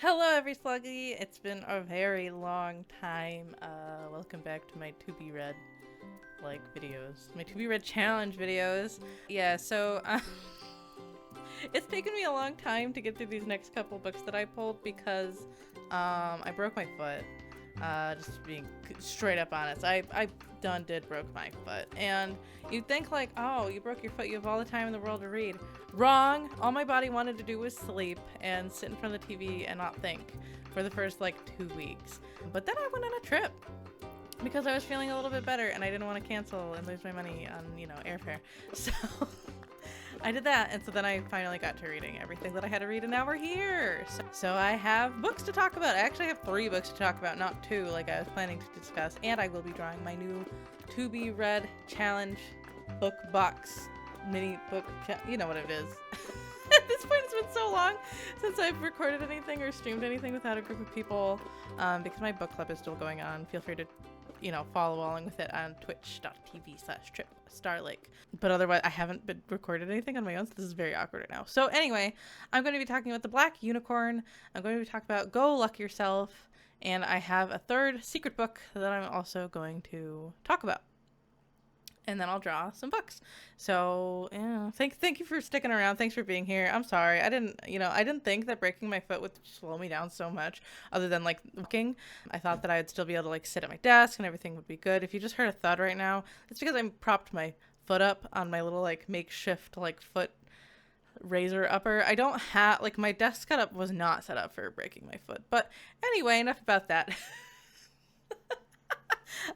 Hello, every sluggy. It's been a very long time. Welcome back to my To Be Read videos, my To Be Read challenge videos. Yeah, so it's taken me a long time to get through these next couple books that I pulled because I broke my foot. Just being straight up honest, I did broke my foot, and you'd think like, oh, you broke your foot, you have all the time in the world to read. Wrong. All my body wanted to do was sleep and sit in front of the TV and not think for the first 2 weeks. But then I went on a trip because I was feeling a little bit better and I didn't want to cancel and lose my money on airfare. So I did that, and so then I finally got to reading everything that I had to read, and now we're here. So I have books to talk about. I actually have 3 books to talk about, not 2 like I was planning to discuss, and I will be drawing my new To Be Read challenge book box mini book. You know what it is. At this point, it's been so long since I've recorded anything or streamed anything without a group of people, because my book club is still going on. Feel free to follow along with it on twitch.tv/TripStarlake. But otherwise, I haven't been recorded anything on my own, so this is very awkward right now. So anyway, I'm going to be talking about The Black Unicorn. I'm going to be talking about Go Luck Yourself. And I have a 3rd secret book that I'm also going to talk about. And then I'll draw some books. So yeah, thank you for sticking around. Thanks for being here. I'm sorry. I didn't think that breaking my foot would slow me down so much, other than looking. I thought that I would still be able to sit at my desk and everything would be good. If you just heard a thud right now, it's because I propped my foot up on my little makeshift foot razor upper. I don't have my desk setup was not set up for breaking my foot. But anyway, enough about that.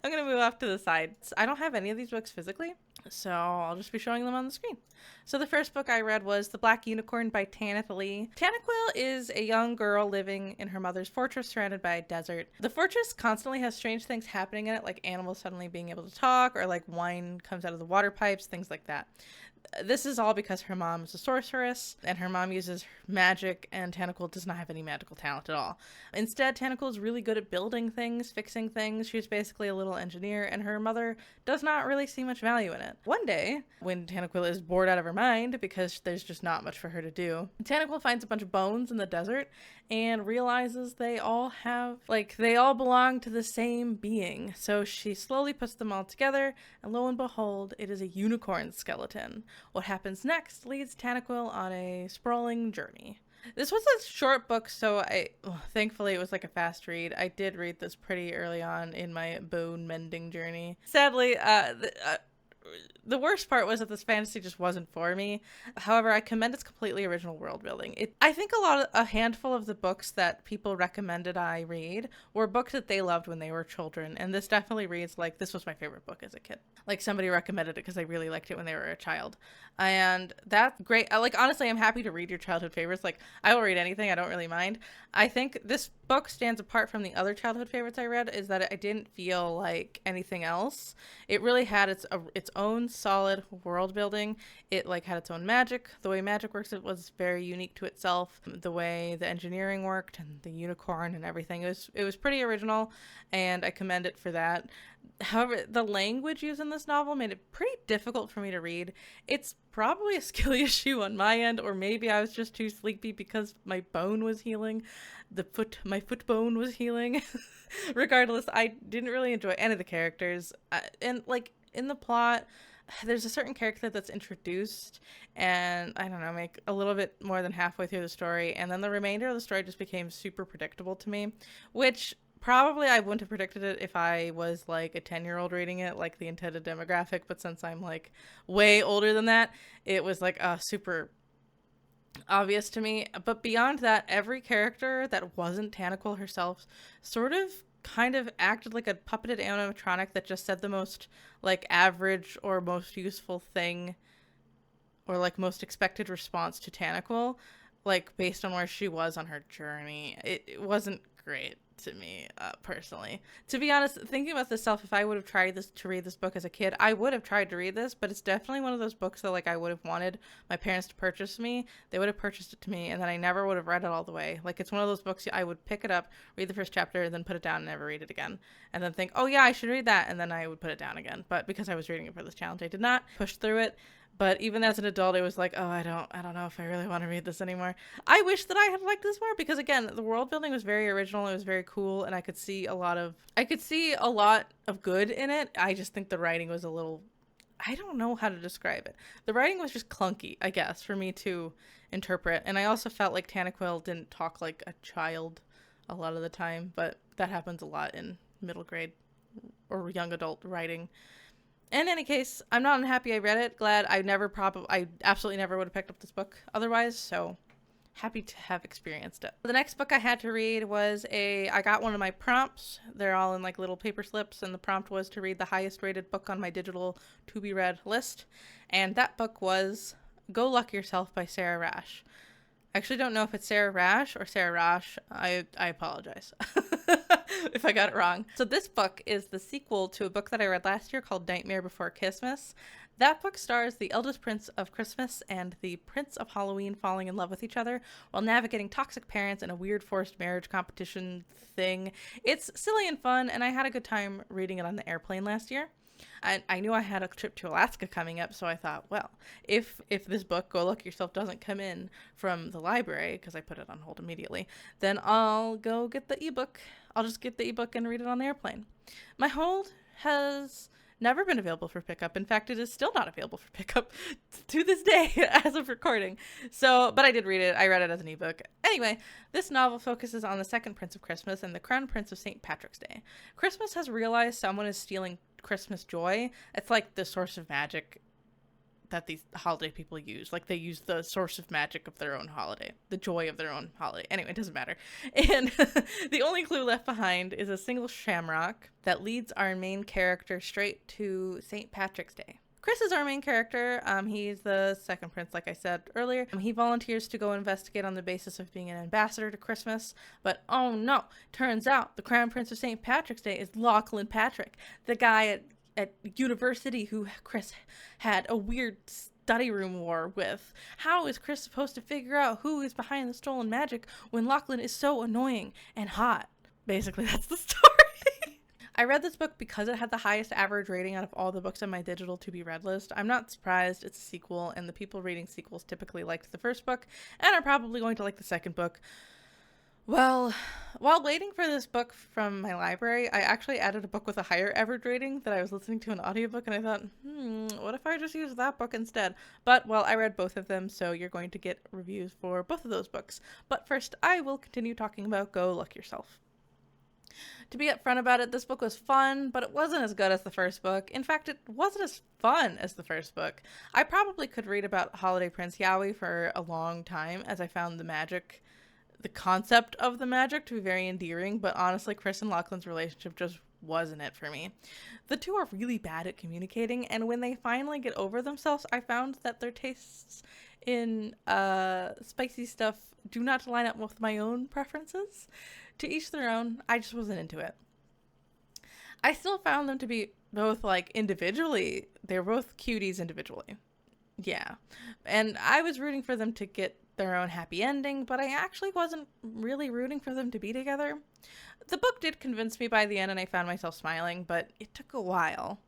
I'm going to move off to the side. I don't have any of these books physically, so I'll just be showing them on the screen. So the first book I read was The Black Unicorn by Tanith. Tanaquil is a young girl living in her mother's fortress surrounded by a desert. The fortress constantly has strange things happening in it, like animals suddenly being able to talk, or wine comes out of the water pipes, things like that. This is all because her mom is a sorceress, and her mom uses magic, and Tanaquil does not have any magical talent at all. Instead, Tanaquil is really good at building things, fixing things. She's basically a little engineer, and her mother does not really see much value in it. One day, when Tanaquil is bored out of her mind because there's just not much for her to do, Tanaquil finds a bunch of bones in the desert and realizes they all belong to the same being. So she slowly puts them all together, and lo and behold, it is a unicorn skeleton. What happens next leads Tanaquil on a sprawling journey. This was a short book, so thankfully it was a fast read. I did read this pretty early on in my bone mending journey. Sadly, the worst part was that this fantasy just wasn't for me. However, I commend its completely original world building. I think a handful of the books that people recommended I read were books that they loved when they were children, and this definitely reads like this was my favorite book as a kid. Somebody recommended it because they really liked it when they were a child, and that's great. Honestly, I'm happy to read your childhood favorites. I will read anything. I don't really mind. I think this book stands apart from the other childhood favorites I read is that I didn't feel like anything else. It really had its own solid world building. It had its own magic. The way magic works, it was very unique to itself. The way the engineering worked and the unicorn and everything, it was pretty original, and I commend it for that. However, the language used in this novel made it pretty difficult for me to read. It's probably a skill issue on my end, or maybe I was just too sleepy because my bone was healing. My foot bone was healing. Regardless, I didn't really enjoy any of the characters. And in the plot, there's a certain character that's introduced and I don't know, make a little bit more than halfway through the story, and then the remainder of the story just became super predictable to me, which probably I wouldn't have predicted it if I was a 10-year-old reading it, the intended demographic, but since I'm way older than that, it was super obvious to me. But beyond that, every character that wasn't Tanaquil herself sort of kind of acted like a puppeted animatronic that just said the most average or most useful thing or most expected response to Tanaquil, based on where she was on her journey. It wasn't great to me, personally. To be honest, thinking about this if I would have tried to read this book as a kid, I would have tried to read this, but it's definitely one of those books that I would have wanted my parents to purchase me. They would have purchased it to me, and then I never would have read it all the way. It's one of those books I would pick it up, read the first chapter, then put it down and never read it again, and then think, oh yeah, I should read that, and then I would put it down again. But because I was reading it for this challenge, I did not push through it. But even as an adult, it was like, oh, I don't know if I really want to read this anymore. I wish that I had liked this more because, again, the world building was very original. It was very cool, and I could see a lot of good in it. I just think the writing was a little, I don't know how to describe it. The writing was just clunky, I guess, for me to interpret. And I also felt like Tanith didn't talk like a child a lot of the time, but that happens a lot in middle grade or young adult writing. In any case, I'm not unhappy I read it. Glad I absolutely never would have picked up this book otherwise, so happy to have experienced it. The next book I had to read was I got one of my prompts. They're all in like little paper slips, and the prompt was to read the highest rated book on my digital to be read list. And that book was Go Luck Yourself by Sara Raasch. I actually don't know if it's Sara Raasch or Sara Raasch. I apologize if I got it wrong. So this book is the sequel to a book that I read last year called Nightmare Before Christmas. That book stars the eldest prince of Christmas and the prince of Halloween falling in love with each other while navigating toxic parents and a weird forced marriage competition thing. It's silly and fun, and I had a good time reading it on the airplane last year. I knew I had a trip to Alaska coming up, so I thought, well, if this book, Go Look Yourself, doesn't come in from the library, because I put it on hold immediately, then I'll go get the ebook. I'll just get the ebook and read it on the airplane. My hold has never been available for pickup. In fact, it is still not available for pickup to this day as of recording. So, but I did read it. I read it as an ebook. Anyway, this novel focuses on the second Prince of Christmas and the Crown Prince of St. Patrick's Day. Christmas has realized someone is stealing Christmas joy. It's like the source of magic that these holiday people use. Like they use the source of magic of their own holiday, the joy of their own holiday. Anyway, it doesn't matter. And the only clue left behind is a single shamrock that leads our main character straight to St. Patrick's Day. Chris is our main character. He's the second prince, like I said earlier. He volunteers to go investigate on the basis of being an ambassador to Christmas. But oh no, turns out the Crown Prince of St. Patrick's Day is Lachlan Patrick, the guy at university who Chris had a weird study room war with. How is Chris supposed to figure out who is behind the stolen magic when Lachlan is so annoying and hot? Basically, that's the story. I read this book because it had the highest average rating out of all the books on my digital to be read list. I'm not surprised. It's a sequel, and the people reading sequels typically liked the first book and are probably going to like the second book. Well, while waiting for this book from my library, I actually added a book with a higher average rating that I was listening to an audiobook, and I thought, what if I just use that book instead? But, well, I read both of them, so you're going to get reviews for both of those books. But first, I will continue talking about Go Luck Yourself. To be upfront about it, this book was fun, but it wasn't as good as the first book. In fact, it wasn't as fun as the first book. I probably could read about Holiday Prince Yowie for a long time, as I found the concept of the magic to be very endearing, but honestly, Chris and Lachlan's relationship just wasn't it for me. The two are really bad at communicating, and when they finally get over themselves, I found that their tastes in spicy stuff do not line up with my own preferences. To each their own, I just wasn't into it. I still found them to be both, like, individually, they're both cuties individually. Yeah. And I was rooting for them to get their own happy ending, but I actually wasn't really rooting for them to be together. The book did convince me by the end, and I found myself smiling, but it took a while.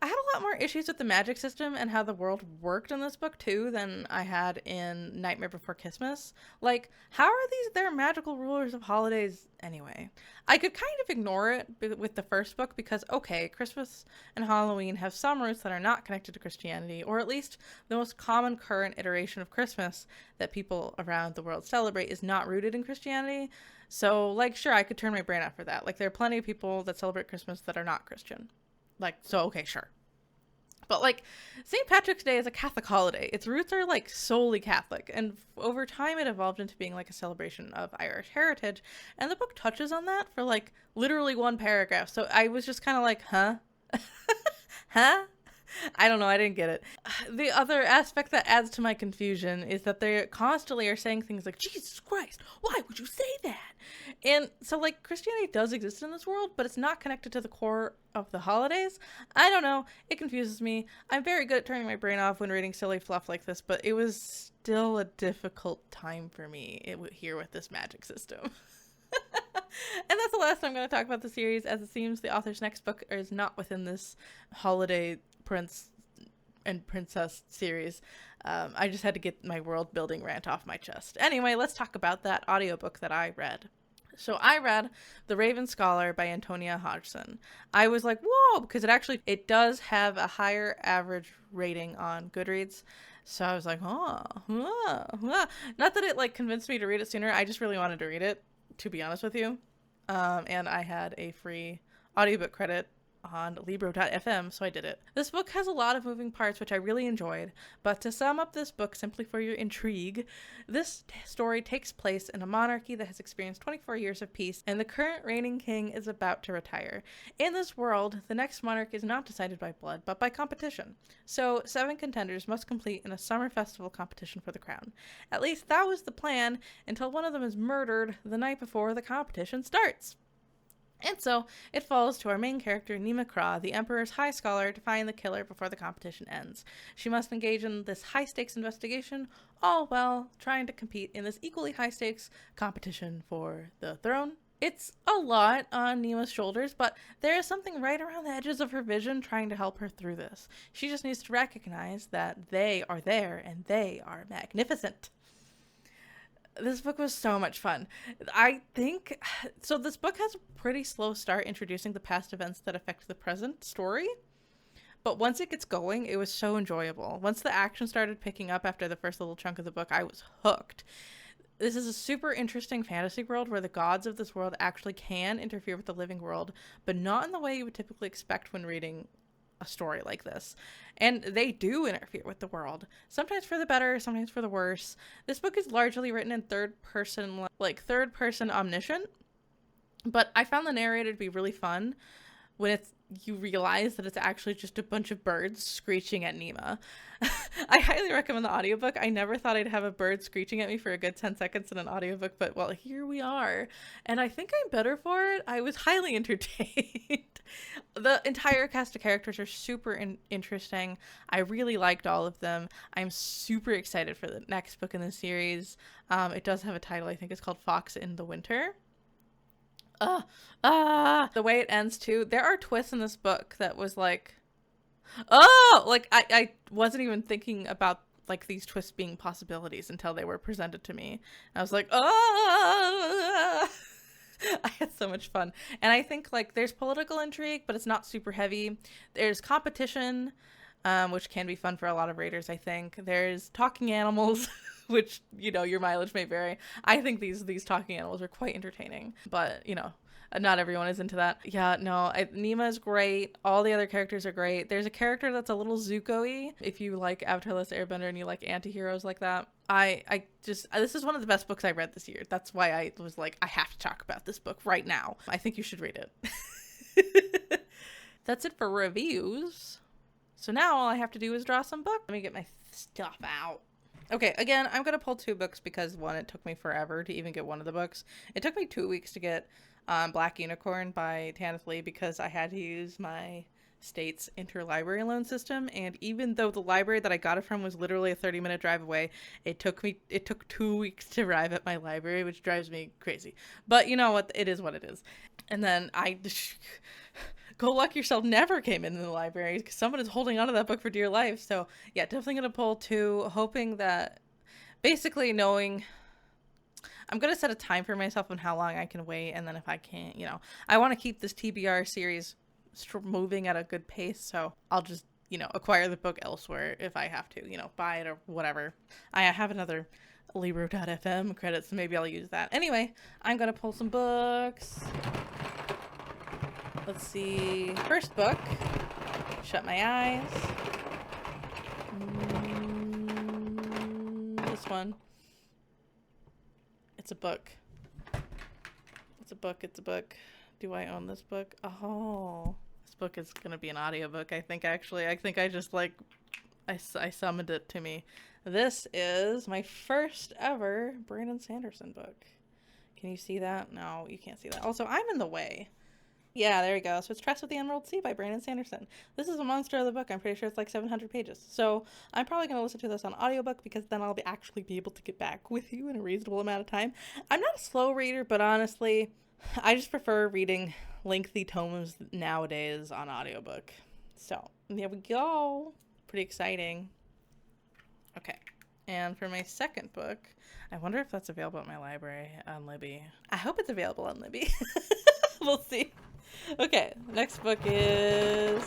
I had a lot more issues with the magic system and how the world worked in this book, too, than I had in Nightmare Before Christmas. Like, how are these their magical rulers of holidays anyway? I could kind of ignore it with the first book because, okay, Christmas and Halloween have some roots that are not connected to Christianity, or at least the most common current iteration of Christmas that people around the world celebrate is not rooted in Christianity. So, like, sure, I could turn my brain off for that. Like, there are plenty of people that celebrate Christmas that are not Christian. Like, so, okay, sure. But, like, St. Patrick's Day is a Catholic holiday. Its roots are, like, solely Catholic. And over time, it evolved into being, like, a celebration of Irish heritage. And the book touches on that for, like, literally one paragraph. So I was just kind of like, huh? Huh? I don't know. I didn't get it. The other aspect that adds to my confusion is that they constantly are saying things like, Jesus Christ, why would you say that? And so, like, Christianity does exist in this world, but it's not connected to the core of the holidays. I don't know. It confuses me. I'm very good at turning my brain off when reading silly fluff like this, but it was still a difficult time for me here with this magic system. And that's the last time I'm going to talk about the series, as it seems the author's next book is not within this holiday prince and princess series. I just had to get my world building rant off my chest. Anyway, let's talk about that audiobook that I read. So I read The Raven Scholar by Antonia Hodgson. I was like, whoa, because it does have a higher average rating on Goodreads. So I was like, not that it like convinced me to read it sooner. I just really wanted to read it, to be honest with you. And I had a free audiobook credit on Libro.fm, so I did it. This book has a lot of moving parts, which I really enjoyed, but to sum up this book simply for your intrigue, this story takes place in a monarchy that has experienced 24 years of peace, and the current reigning king is about to retire. In this world, the next monarch is not decided by blood, but by competition. So 7 contenders must compete in a summer festival competition for the crown. At least that was the plan, until one of them is murdered the night before the competition starts. And so, it falls to our main character, Nima Kra, the Emperor's High Scholar, to find the killer before the competition ends. She must engage in this high-stakes investigation, all while trying to compete in this equally high-stakes competition for the throne. It's a lot on Nima's shoulders, but there is something right around the edges of her vision trying to help her through this. She just needs to recognize that they are there, and they are magnificent. This book was so much fun. I think, so this book has a pretty slow start introducing the past events that affect the present story. But once it gets going, it was so enjoyable. Once the action started picking up after the first little chunk of the book, I was hooked. This is a super interesting fantasy world where the gods of this world actually can interfere with the living world, but not in the way you would typically expect when reading a story like this. And they do interfere with the world, sometimes for the better, sometimes for the worse. This book is largely written in third person omniscient, but I found the narrator to be really fun when you realize that it's actually just a bunch of birds screeching at Nima. I highly recommend the audiobook. I never thought I'd have a bird screeching at me for a good 10 seconds in an audiobook, but well, here we are. And I think I'm better for it. I was highly entertained. The entire cast of characters are super interesting. I really liked all of them. I'm super excited for the next book in the series. It does have a title. I think it's called Fox in the Winter. The way it ends too, there are twists in this book that was like, I wasn't even thinking about like these twists being possibilities until they were presented to me. I was like, I had so much fun. And I think like there's political intrigue, but it's not super heavy. There's competition, which can be fun for a lot of readers, I think. There's talking animals, which, you know, your mileage may vary. I think these talking animals are quite entertaining, but, you know, not everyone is into that. Yeah, no, Nima is great. All the other characters are great. There's a character that's a little Zuko-y. If you like Avatar: The Last Airbender and you like anti-heroes like that. This is one of the best books I read this year. That's why I was like, I have to talk about this book right now. I think you should read it. That's it for reviews. So now all I have to do is draw some books. Let me get my stuff out. Okay, again, I'm going to pull 2 books because, one, it took me forever to even get one of the books. It took me 2 weeks to get Black Unicorn by Tanith because I had to use my state's interlibrary loan system, and even though the library that I got it from was literally a 30-minute drive away, it took 2 weeks to arrive at my library, which drives me crazy. But you know what? It is what it is. And then Go Luck Yourself never came in the library because someone is holding onto that book for dear life. So yeah, definitely gonna pull 2, hoping that, basically knowing I'm gonna set a time for myself on how long I can wait, and then if I can't, you know, I want to keep this TBR series moving at a good pace, so I'll just, you know, acquire the book elsewhere if I have to, you know, buy it or whatever. I have another Libro.fm credit, so maybe I'll use that. Anyway, I'm gonna pull some books. Let's see. First book. Shut my eyes. This one. It's a book. It's a book. It's a book. Do I own this book? Oh. This book is going to be an audiobook, I think, actually. I think I just, like, I summoned it to me. This is my first ever Brandon Sanderson book. Can you see that? No, you can't see that. Also, I'm in the way. Yeah, there we go. So it's Trust with the Emerald Sea by Brandon Sanderson. This is a monster of the book. I'm pretty sure it's like 700 pages. So I'm probably going to listen to this on audiobook because then I'll actually be able to get back with you in a reasonable amount of time. I'm not a slow reader, but honestly, I just prefer reading lengthy tomes nowadays on audiobook. So there we go. pretty exciting. Okay. And for my second book, I wonder if that's available at my library on Libby. I hope it's available on Libby. We'll see. Okay, next book is...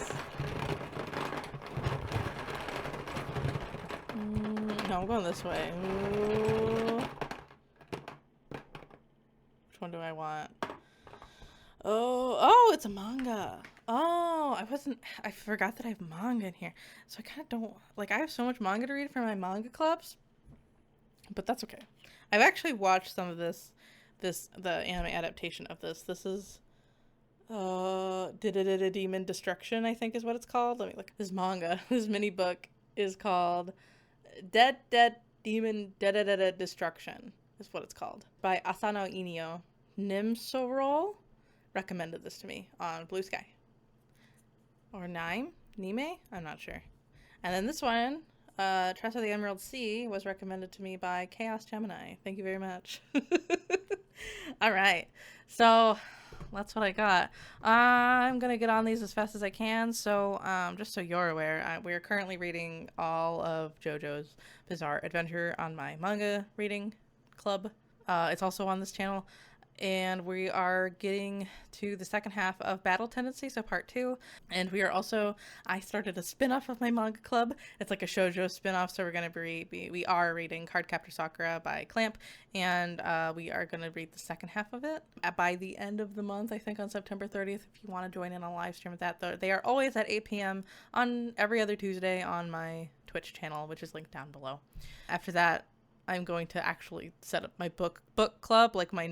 no, I'm going this way. Ooh. Which one do I want? Oh, it's a manga. Oh, I forgot that I have manga in here. So I kind of don't, like, I have so much manga to read for my manga clubs, but that's okay. I've actually watched some of the anime adaptation of this. This is, Demon Destruction, I think is what it's called. Let me look. This manga, this mini book is called Dead Demon Destruction is what it's called. By Asano Inio. Nimsorol recommended this to me on Blue Sky. Or Nime? I'm not sure. And then this one, Trust of the Emerald Sea, was recommended to me by Chaos Gemini. Thank you very much. All right. So that's what I got. I'm going to get on these as fast as I can. So just so you're aware, we're currently reading all of JoJo's Bizarre Adventure on my manga reading club. It's also on this channel. And we are getting to the second half of Battle Tendency, so part 2. And we are also, I started a spin-off of my manga club. It's like a shoujo spin-off, so we're going to we are reading Cardcaptor Sakura by Clamp, and we are going to read the second half of it by the end of the month, I think on September 30th, if you want to join in on a live stream with that. They are always at 8 p.m. on every other Tuesday on my Twitch channel, which is linked down below. After that, I'm going to actually set up my book club, like my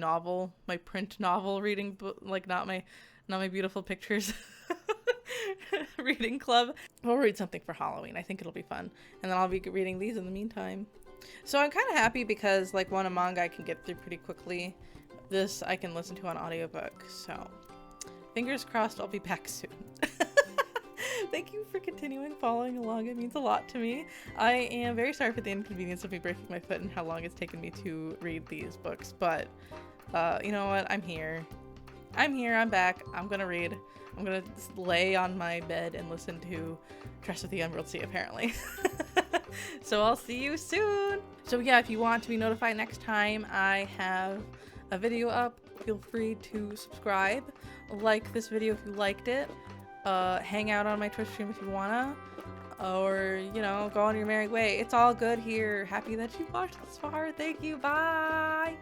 print novel reading book, like not my beautiful pictures reading club. We'll read something for Halloween. I think it'll be fun. And then I'll be reading these in the meantime. So I'm kind of happy because like one a manga I can get through pretty quickly. This I can listen to on audiobook. So fingers crossed I'll be back soon. Thank you for continuing following along. It means a lot to me. I am very sorry for the inconvenience of me breaking my foot and how long it's taken me to read these books, but you know what? I'm here. I'm back. I'm gonna read. I'm gonna lay on my bed and listen to Trust of the Emerald Sea, apparently. So I'll see you soon. So yeah, if you want to be notified next time I have a video up, feel free to subscribe. Like this video if you liked it. Hang out on my Twitch stream if you wanna, or you know, go on your merry way. It's all good here. Happy that you watched this far. Thank you. Bye.